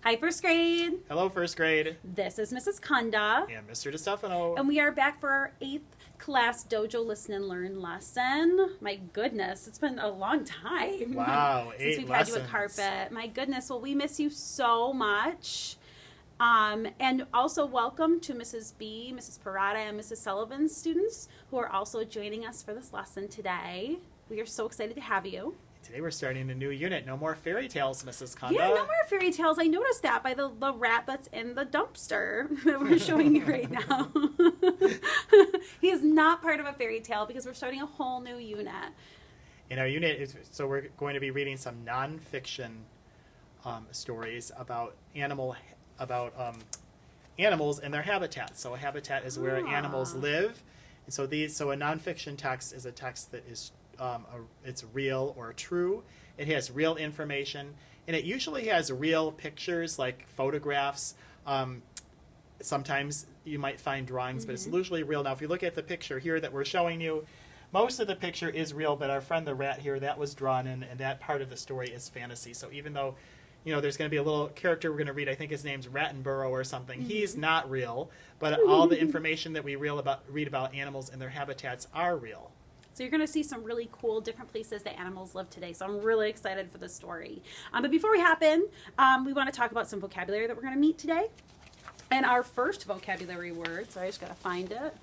Hi, first grade. Hello, first grade. This is Mrs. Kanda. And Mr. DeStefano. And we are back for our 8th class Dojo Listen and Learn lesson. My goodness, it's been a long time. Wow, since 8 we've lessons. had you a carpet. My goodness, well, we miss you so much. And also welcome to Mrs. B, Mrs. Parada, and Mrs. Sullivan's students who are also joining us for this lesson today. We are so excited to have you. Today we're starting a new unit. No more fairy tales, Mrs. Kanda. Yeah, no more fairy tales. I noticed that by the rat that's in the dumpster that we're showing you right now. He is not part of a fairy tale because we're starting a whole new unit. In our unit, so we're going to be reading some nonfiction stories about animals and their habitats. So a habitat is where animals live. And so a nonfiction text is a text that is it's real or true. It has real information, and it usually has real pictures like photographs. Sometimes you might find drawings, but it's usually real. Now, if you look at the picture here that we're showing you, most of the picture is real, but our friend the rat here, that was drawn in, and that part of the story is fantasy. So even though, you know, there's going to be a little character we're going to read, I think his name's Rattenborough or something. He's not real, but all the information that we read about animals and their habitats are real. So you're going to see some really cool different places that animals live today. So I'm really excited for this story. But before we hop in, we want to talk about some vocabulary that we're going to meet today. And our first vocabulary word, so I just got to find it,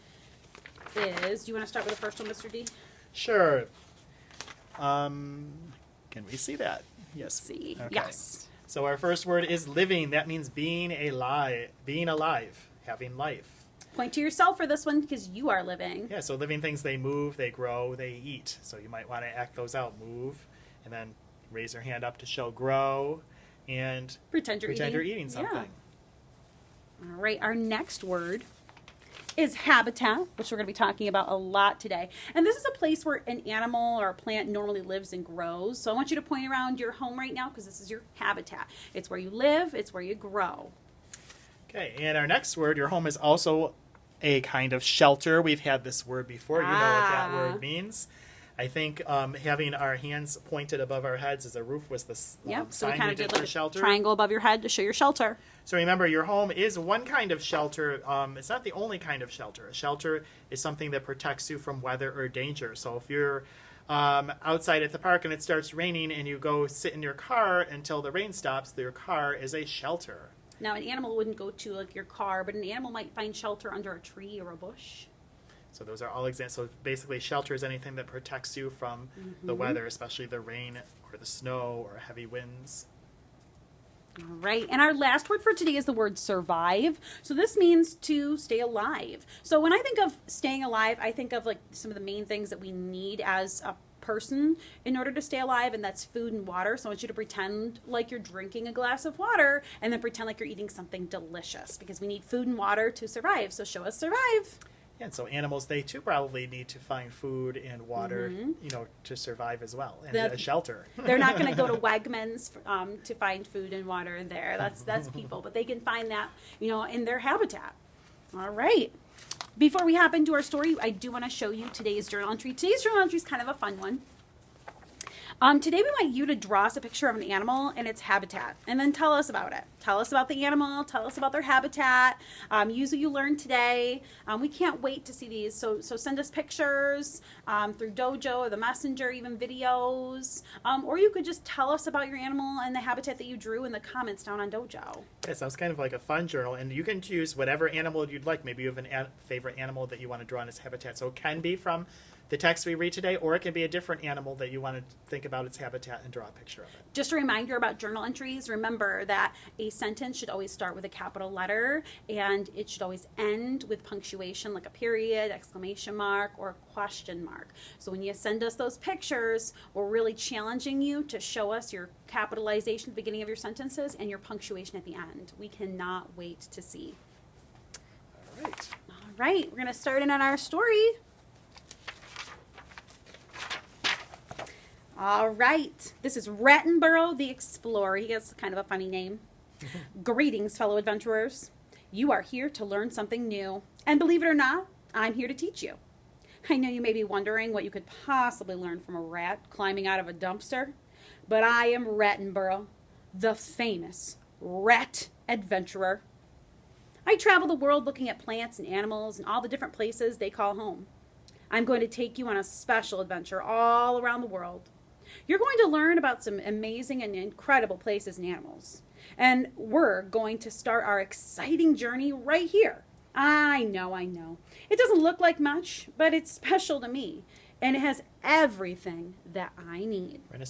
is, do you want to start with the first one, Mr. D? Sure. Can we see that? Yes. See. Okay. Yes. So our first word is living. That means being alive, having life. Point to yourself for this one because you are living. Yeah, so living things, they move, they grow, they eat. So you might want to act those out. Move, and then raise your hand up to show grow, and Pretend you're eating something. Yeah. All right, our next word is habitat, which we're going to be talking about a lot today. And this is a place where an animal or a plant normally lives and grows. So I want you to point around your home right now because this is your habitat. It's where you live, it's where you grow. Okay, and our next word, your home is also a kind of shelter. We've had this word before. You know what that word means. I think having our hands pointed above our heads as a roof was the So sign we kind we of did did like for a shelter. triangle above your head to show your shelter. So remember, your home is one kind of shelter. It's not the only kind of shelter. A shelter is something that protects you from weather or danger. So if you're outside at the park and it starts raining and you go sit in your car until the rain stops, your car is a shelter. Now, an animal wouldn't go to like your car, but an animal might find shelter under a tree or a bush. So those are all examples. So basically, shelter is anything that protects you from the weather, especially the rain or the snow or heavy winds. All right, and our last word for today is the word survive. So this means to stay alive. So when I think of staying alive, I think of like some of the main things that we need as a person in order to stay alive, and that's food and water. So I want you to pretend like you're drinking a glass of water and then pretend like you're eating something delicious because we need food and water to survive. So show us survive. Yeah, and so animals, they too probably need to find food and water, you know, to survive as well, and a shelter. They're not going to go to Wegmans to find food and water there. That's people, but they can find that, you know, in their habitat. All right. Before we hop into our story, I do want to show you today's journal entry. Today's journal entry is kind of a fun one. Today we want you to draw us a picture of an animal and its habitat, and then tell us about it. Tell us about the animal, tell us about their habitat, use what you learned today. We can't wait to see these, so send us pictures through Dojo or the messenger, even videos, or you could just tell us about your animal and the habitat that you drew in the comments down on Dojo. Yeah, sounds kind of like a fun journal, and you can choose whatever animal you'd like. Maybe you have a favorite animal that you want to draw in its habitat, so it can be from the text we read today, or it can be a different animal that you want to think about its habitat and draw a picture of it. Just a reminder about journal entries. Remember that a sentence should always start with a capital letter, and it should always end with punctuation like a period, exclamation mark, or a question mark. So when you send us those pictures, we're really challenging you to show us your capitalization at the beginning of your sentences and your punctuation at the end. We cannot wait to see. All right. All right, we're going to start in on our story. All right, this is Rattenborough the Explorer. He has kind of a funny name. Greetings, fellow adventurers. You are here to learn something new. And believe it or not, I'm here to teach you. I know you may be wondering what you could possibly learn from a rat climbing out of a dumpster, but I am Rattenborough, the famous rat adventurer. I travel the world looking at plants and animals and all the different places they call home. I'm going to take you on a special adventure all around the world. You're going to learn about some amazing and incredible places and animals. And we're going to start our exciting journey right here. I know. It doesn't look like much, but it's special to me. And it has everything that I need. We're gonna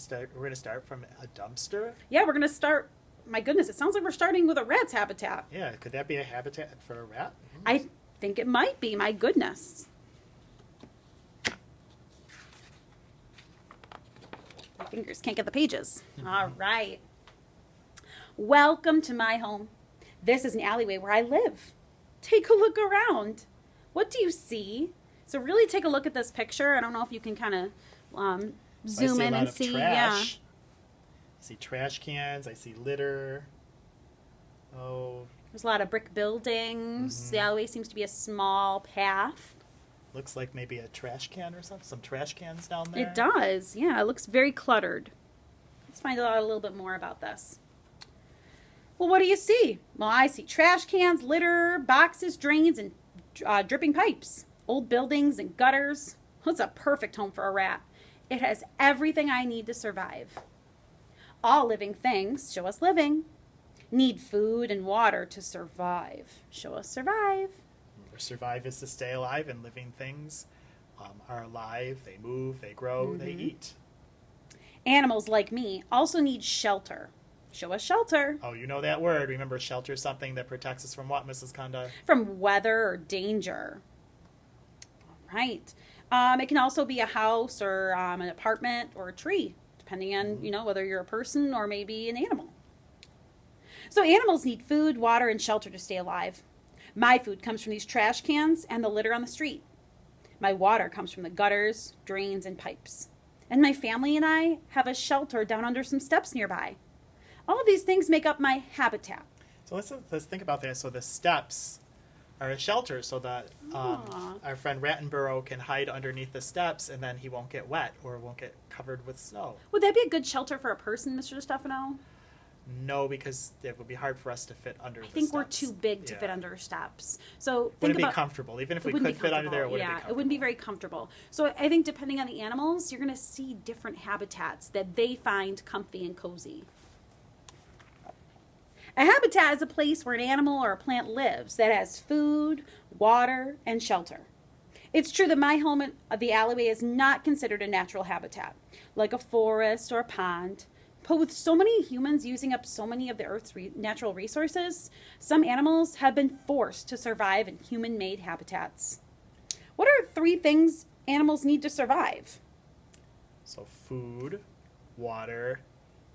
start from a dumpster? Yeah, we're going to start. My goodness, it sounds like we're starting with a rat's habitat. Yeah, could that be a habitat for a rat? I think it might be. My goodness. My fingers can't get the pages. All right. Welcome to my home. This is an alleyway where I live. Take a look around. What do you see? So really take a look at this picture. I don't know if you can kind of zoom in and see. Trash. Yeah. I see trash cans. I see litter. Oh. There's a lot of brick buildings. The alleyway seems to be a small path. Looks like maybe a trash can or something. Some trash cans down there. It does. Yeah, it looks very cluttered. Let's find out a little bit more about this. Well, what do you see? Well, I see trash cans, litter, boxes, drains, and dripping pipes. Old buildings and gutters. Well, it's a perfect home for a rat. It has everything I need to survive. All living things, show us living, need food and water to survive. Show us survive. Survive is to stay alive, and living things are alive. They move, they grow, they eat. Animals like me also need shelter. Show us shelter. Oh, you know that word. Remember, shelter is something that protects us from what, Mrs. Kunda? From weather or danger. All right. It can also be a house or an apartment or a tree, depending on, whether you're a person or maybe an animal. So animals need food, water, and shelter to stay alive. My food comes from these trash cans and the litter on the street. My water comes from the gutters, drains, and pipes. And my family and I have a shelter down under some steps nearby. All of these things make up my habitat. So let's think about that. So the steps are a shelter so that our friend Rattenborough can hide underneath the steps, and then he won't get wet or won't get covered with snow. Would that be a good shelter for a person, Mr. Stefano? No, because it would be hard for us to fit under the steps. I think we're too big to fit under steps. So wouldn't be comfortable. Even if we could fit under there, it wouldn't be comfortable. It wouldn't be very comfortable. So I think depending on the animals, you're going to see different habitats that they find comfy and cozy. A habitat is a place where an animal or a plant lives that has food, water, and shelter. It's true that my home at the alleyway is not considered a natural habitat, like a forest or a pond. But with so many humans using up so many of the Earth's natural resources, some animals have been forced to survive in human-made habitats. What are 3 things animals need to survive? So food, water,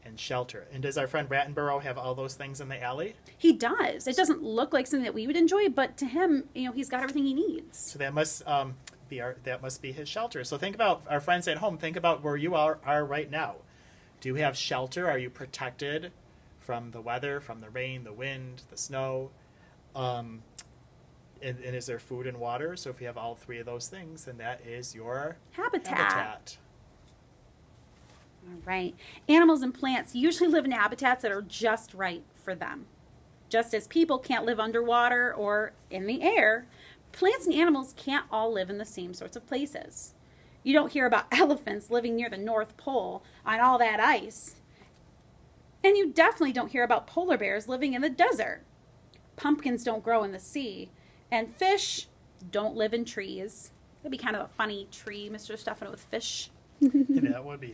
and shelter. And does our friend Rattenborough have all those things in the alley? He does. It doesn't look like something that we would enjoy, but to him, he's got everything he needs. So that must be his shelter. So think about our friends at home. Think about where you are right now. Do you have shelter? Are you protected from the weather, from the rain, the wind, the snow? And is there food and water? So if you have all 3 of those things, then that is your habitat. All right. Animals and plants usually live in habitats that are just right for them. Just as people can't live underwater or in the air, plants and animals can't all live in the same sorts of places. You don't hear about elephants living near the North Pole on all that ice. And you definitely don't hear about polar bears living in the desert. Pumpkins don't grow in the sea. And fish don't live in trees. That'd be kind of a funny tree, Mr. Stefano, with fish. That would be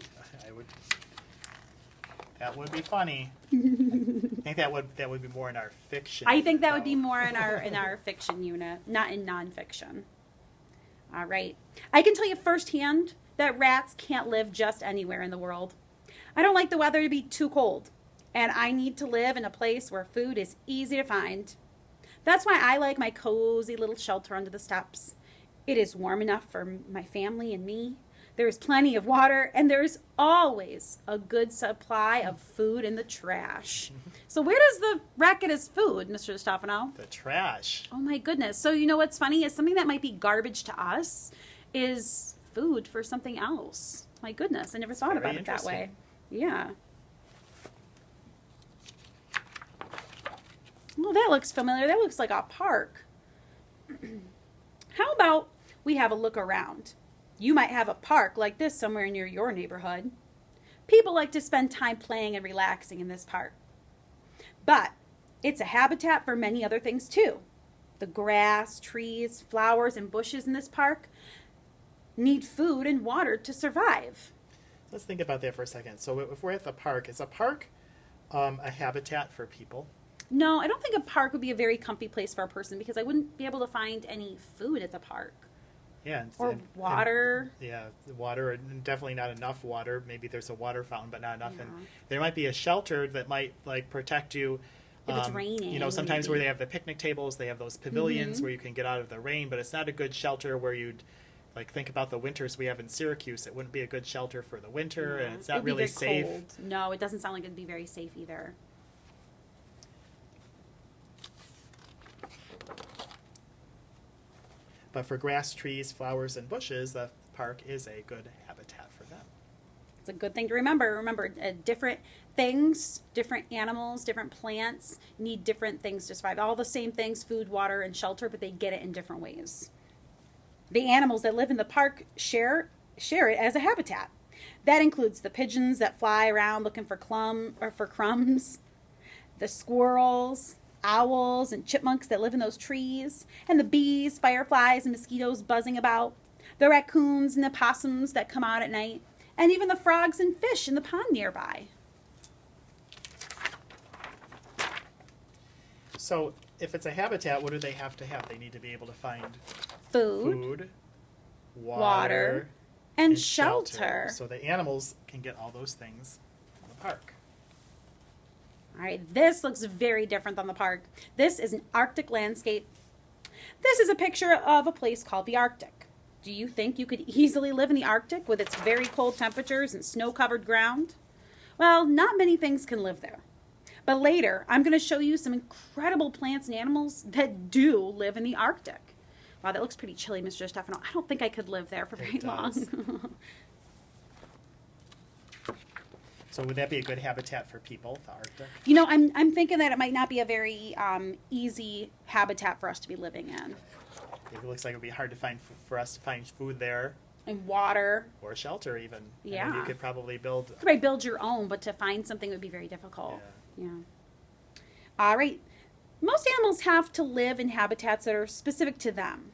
funny. I think that would be more in our fiction. I think that would be more in our fiction unit, not in nonfiction. All right. I can tell you firsthand that rats can't live just anywhere in the world. I don't like the weather to be too cold, and I need to live in a place where food is easy to find. That's why I like my cozy little shelter under the steps. It is warm enough for my family and me. There's plenty of water, and there's always a good supply of food in the trash. So where does the rat get his food, Mr. Stefano? The trash. Oh my goodness. So you know what's funny is something that might be garbage to us is food for something else. My goodness, I never thought about it that way. Yeah. Well, that looks familiar. That looks like a park. How about we have a look around? You might have a park like this somewhere near your neighborhood. People like to spend time playing and relaxing in this park. But it's a habitat for many other things too. The grass, trees, flowers, and bushes in this park need food and water to survive. Let's think about that for a second. So if we're at the park, is a park a habitat for people? No, I don't think a park would be a very comfy place for a person because I wouldn't be able to find any food at the park. Yeah. Or water. Water, and definitely not enough water. Maybe there's a water fountain, but not enough. Yeah. And there might be a shelter that might like protect you. If it's raining. You know, sometimes maybe. where they have the picnic tables, they have those pavilions where you can get out of the rain, but it's not a good shelter where you'd like think about the winters we have in Syracuse. It wouldn't be a good shelter for the winter, and it's not It'd be really very safe. cold. No, it doesn't sound like it'd be very safe either. But for grass, trees, flowers, and bushes, the park is a good habitat for them. It's a good thing to remember. Remember, different things, different animals, different plants need different things to survive. All the same things, food, water, and shelter, but they get it in different ways. The animals that live in the park share it as a habitat. That includes the pigeons that fly around looking for crumbs, the squirrels, owls, and chipmunks that live in those trees, and the bees, fireflies, and mosquitoes buzzing about, the raccoons and the possums that come out at night, and even the frogs and fish in the pond nearby. So if it's a habitat, what do they have to have? They need to be able to find Food, water, and shelter. So the animals can get all those things in the park. All right, this looks very different than the park. This is an Arctic landscape. This is a picture of a place called the Arctic. Do you think you could easily live in the Arctic with its very cold temperatures and snow-covered ground? Well, not many things can live there. But later, I'm going to show you some incredible plants and animals that do live in the Arctic. Wow, that looks pretty chilly, Mr. Stefano. I don't think I could live there for very long. So would that be a good habitat for people, the Arctic? You know, I'm thinking that it might not be a very easy habitat for us to be living in. It looks like it would be hard to find for us to find food there. And water. Or shelter even. Yeah. I mean, you could probably build... You could probably build your own, but to find something would be very difficult. Yeah. All right. Most animals have to live in habitats that are specific to them.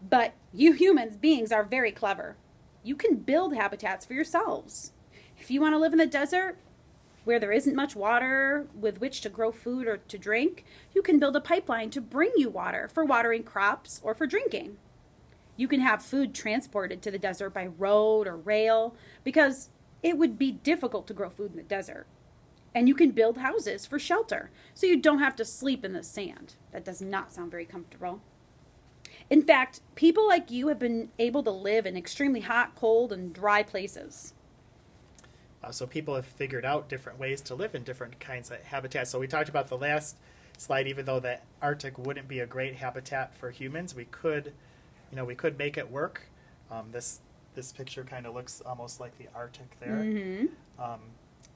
But you humans, beings, are very clever. You can build habitats for yourselves. If you want to live in the desert, where there isn't much water with which to grow food or to drink, you can build a pipeline to bring you water for watering crops or for drinking. You can have food transported to the desert by road or rail because it would be difficult to grow food in the desert. And you can build houses for shelter so you don't have to sleep in the sand. That does not sound very comfortable. In fact, people like you have been able to live in extremely hot, cold, and dry places. So people have figured out different ways to live in different kinds of habitats. So we talked about the last slide, even though the Arctic wouldn't be a great habitat for humans, we could make it work. This picture kind of looks almost like the Arctic there. Mm-hmm.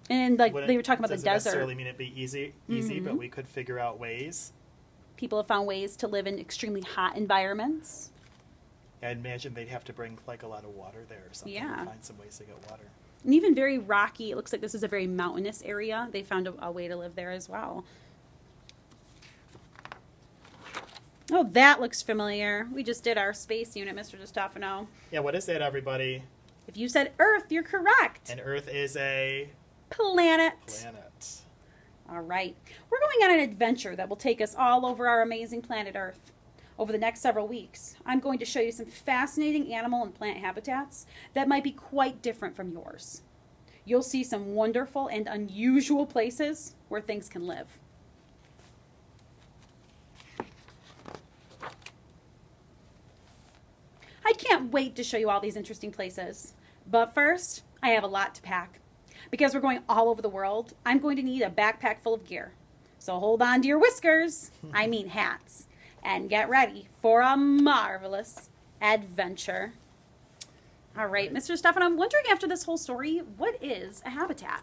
And like they were talking about the desert. Doesn't necessarily mean it'd be easy, but we could figure out ways. People have found ways to live in extremely hot environments. I imagine they'd have to bring like a lot of water there or something to find some ways to get water. And even very rocky, it looks like this is a very mountainous area. They found a way to live there as well. Oh, that looks familiar. We just did our space unit, Mr. DiStefano. Yeah, what is that, everybody? If you said Earth, you're correct. And Earth is a... planet. Planet. All right. We're going on an adventure that will take us all over our amazing planet Earth. Over the next several weeks, I'm going to show you some fascinating animal and plant habitats that might be quite different from yours. You'll see some wonderful and unusual places where things can live. I can't wait to show you all these interesting places. But first, I have a lot to pack. Because we're going all over the world, I'm going to need a backpack full of gear. So hold on to your whiskers, I mean hats, and get ready for a marvelous adventure. All right, Mr. Stefano, I'm wondering after this whole story, what is a habitat?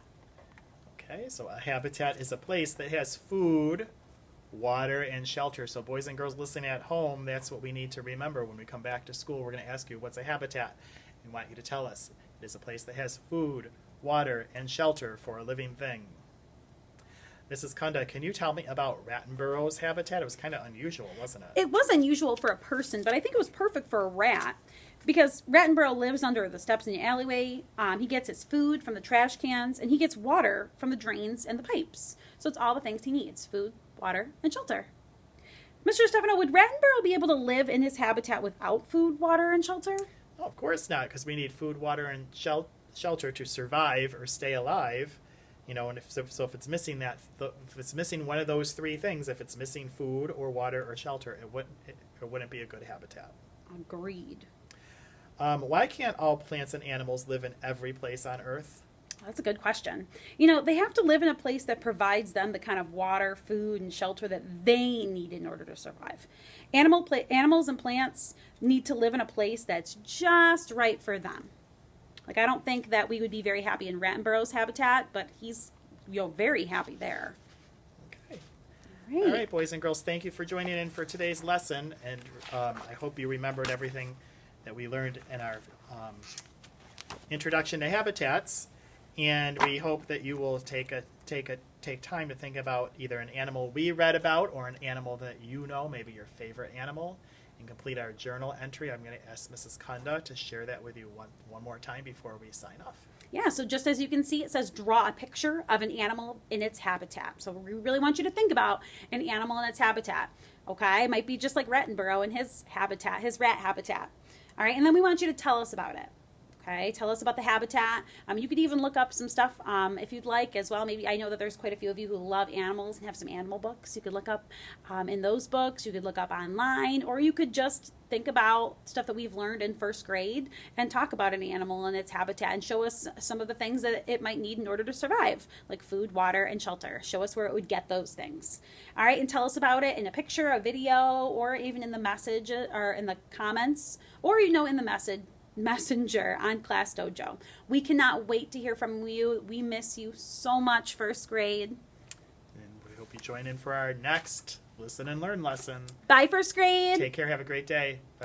Okay, so a habitat is a place that has food, water, and shelter. So boys and girls listening at home, that's what we need to remember when we come back to school. We're going to ask you, what's a habitat? We want you to tell us. It is a place that has food, water, and shelter for a living thing. Mrs. Kunda, can you tell me about Rattenborough's habitat? It was kind of unusual, wasn't it? It was unusual for a person, but I think it was perfect for a rat because Rattenborough lives under the steps in the alleyway. He gets his food from the trash cans, and he gets water from the drains and the pipes. So it's all the things he needs: food, water, and shelter. Mr. Stefano, would Rattenborough be able to live in his habitat without food, water, and shelter? Oh, of course not, because we need food, water, and shelter to survive or stay alive. You know, and if it's missing if it's missing one of those three things, if it's missing food or water or shelter, it wouldn't be a good habitat. Agreed. Why can't all plants and animals live in every place on Earth? That's a good question. You know, they have to live in a place that provides them the kind of water, food, and shelter that they need in order to survive. Animals and plants need to live in a place that's just right for them. Like, I don't think that we would be very happy in Rattenborough's habitat, but he's, very happy there. Okay. All right, boys and girls, thank you for joining in for today's lesson, and I hope you remembered everything that we learned in our introduction to habitats, and we hope that you will take time to think about either an animal we read about or an animal that you know, maybe your favorite animal, and complete our journal entry. I'm going to ask Mrs. Kunda to share that with you one more time before we sign off. Yeah, so just as you can see, it says draw a picture of an animal in its habitat. So we really want you to think about an animal in its habitat. Okay, it might be just like Rattenborough in his habitat, his rat habitat. All right, and then we want you to tell us about it. Okay, tell us about the habitat. You could even look up some stuff if you'd like as well. Maybe I know that there's quite a few of you who love animals and have some animal books. You could look up in those books. You could look up online, or you could just think about stuff that we've learned in first grade and talk about an animal and its habitat and show us some of the things that it might need in order to survive, like food, water, and shelter. Show us where it would get those things. All right, and tell us about it in a picture, a video, or even in the message or in the comments, or in the messenger on Class Dojo. We cannot wait to hear from you. We miss you so much, first grade. And we hope you join in for our next Listen and Learn lesson. Bye, first grade. Take care. Have a great day. Bye.